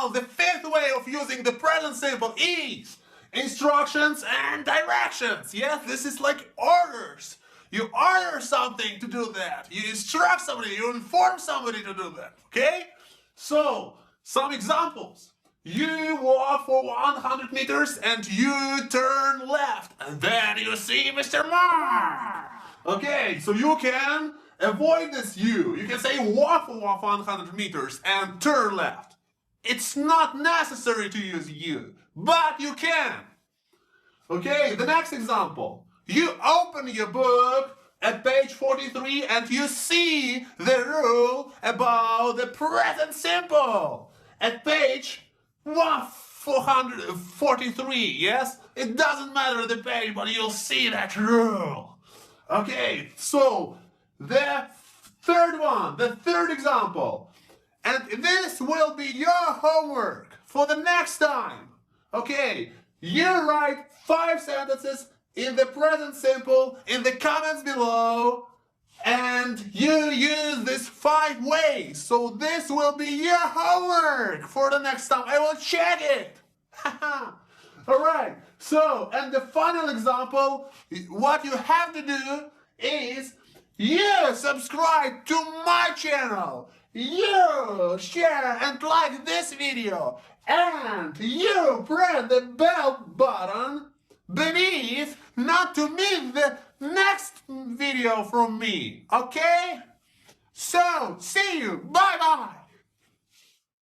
Now, the fifth way of using the present simple is instructions and directions. Yes, this is like orders. You order something to do that. You instruct somebody, you inform somebody to do that. Okay? So, some examples. You walk for 100 meters and you turn left. And then you see Mr. Mark. Okay, so you can avoid this you. You can say walk for 100 meters and turn left. It's not necessary to use you, but you can. Okay, the next example. You open your book at page 43 and you see the rule about the present simple at page 443, yes? It doesn't matter the page, but you'll see that rule. Okay, so the third example. And this will be your homework for the next time. Okay, you write 5 sentences in the present simple in the comments below, and you use these 5 ways. So this will be your homework for the next time. I will check it. Alright, so, and the final example, what you have to do is you subscribe to my channel, you share and like this video, and you press the bell button beneath not to miss the next video from me, okay? So, see you, bye bye!